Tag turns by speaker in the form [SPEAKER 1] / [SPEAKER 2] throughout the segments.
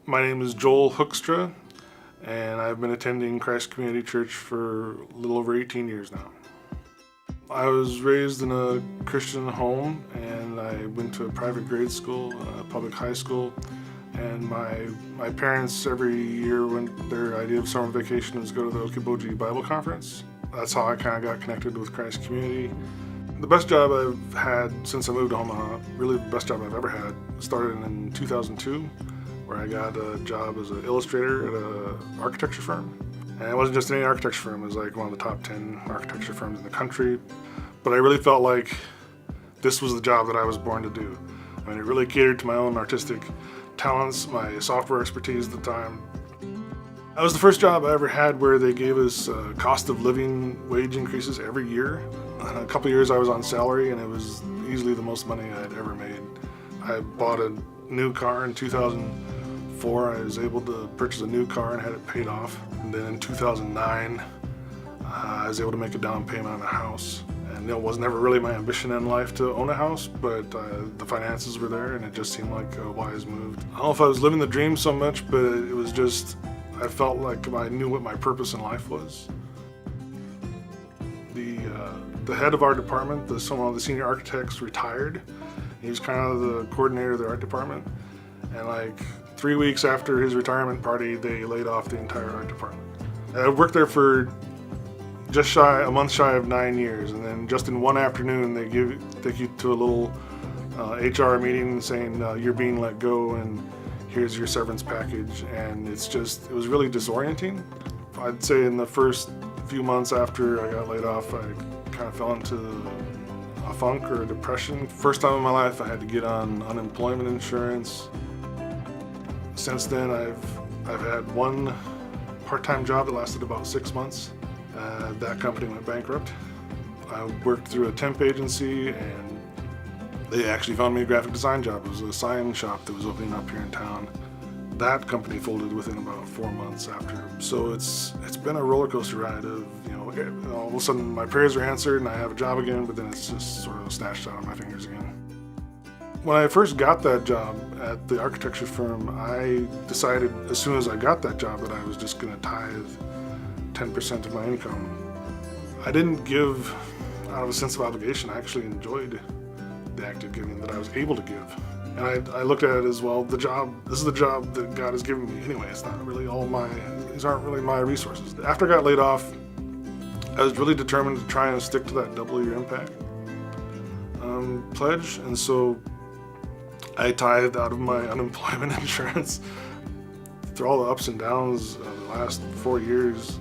[SPEAKER 1] My name is Joel Hoekstra, and I've been attending Christ Community Church for a little over 18 years now. I was raised in a Christian home, and I went to a private grade school, a public high school, and my parents every year their idea of summer vacation was go to the Okiboji Bible Conference. That's how I kind of got connected with Christ Community. The best job I've had since I moved to Omaha, really the best job I've ever had, started in 2002, where I got a job as an illustrator at an architecture firm. And it wasn't just any architecture firm, it was like one of the top 10 architecture firms in the country. But I really felt like this was the job that I was born to do. I mean, it really catered to my own artistic talents, my software expertise at the time. That was the first job I ever had where they gave us cost of living wage increases every year. And a couple of years I was on salary, and it was easily the most money I'd ever made. I bought a new car in 2004. I was able to purchase a new car and had it paid off. And then in 2009, I was able to make a down payment on a house. And it was never really my ambition in life to own a house, but the finances were there, and it just seemed like a wise move. I don't know if I was living the dream so much, but it was just, I felt like I knew what my purpose in life was. The head of our department, one of the senior architects, retired. He was kind of the coordinator of the art department. And like 3 weeks after his retirement party, they laid off the entire art department. I worked there for just a month shy of 9 years, and then just in one afternoon they take you to a little HR meeting saying you're being let go and here's your severance package. And it was really disorienting. I'd say in the first few months after I got laid off, I kind of fell into a funk or a depression. First time in my life I had to get on unemployment insurance. Since then I've had one part-time job that lasted about 6 months. That company went bankrupt. I worked through a temp agency, and they actually found me a graphic design job. It was a sign shop that was opening up here in town. That company folded within about 4 months after. So it's been a roller coaster ride of, all of a sudden my prayers are answered and I have a job again, but then it's just sort of snatched out of my fingers again. When I first got that job at the architecture firm, I decided as soon as I got that job that I was just going to tithe 10% of my income. I didn't give out of a sense of obligation. I actually enjoyed the act of giving that I was able to give. And I looked at it as, well, this is the job that God has given me anyway. These aren't really my resources. After I got laid off, I was really determined to try and stick to that double your impact pledge. And so I tithed out of my unemployment insurance. Through all the ups and downs of the last 4 years,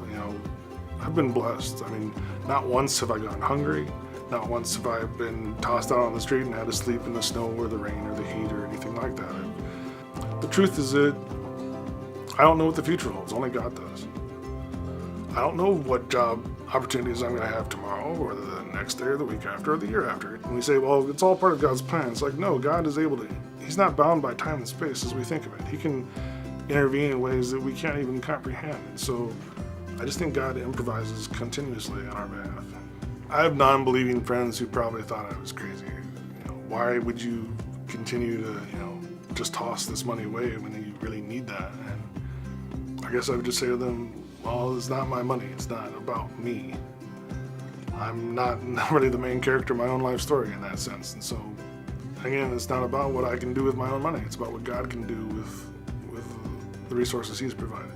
[SPEAKER 1] I've been blessed. I mean, not once have I gone hungry. Not once have I been tossed out on the street and had to sleep in the snow or the rain or the heat or anything like that. The truth is that I don't know what the future holds. Only God does. I don't know what job opportunities I'm going to have tomorrow or the next day or the week after or the year after. And we say, well, it's all part of God's plan. It's like, no, God is able to. He's not bound by time and space as we think of it. He can intervene in ways that we can't even comprehend. And so I just think God improvises continuously on our behalf. I have non-believing friends who probably thought I was crazy. Why would you continue to, just toss this money away when you really need that? And I guess I would just say to them, well, it's not my money. It's not about me. I'm not really the main character of my own life story in that sense. And so, again, it's not about what I can do with my own money. It's about what God can do with the resources He's provided.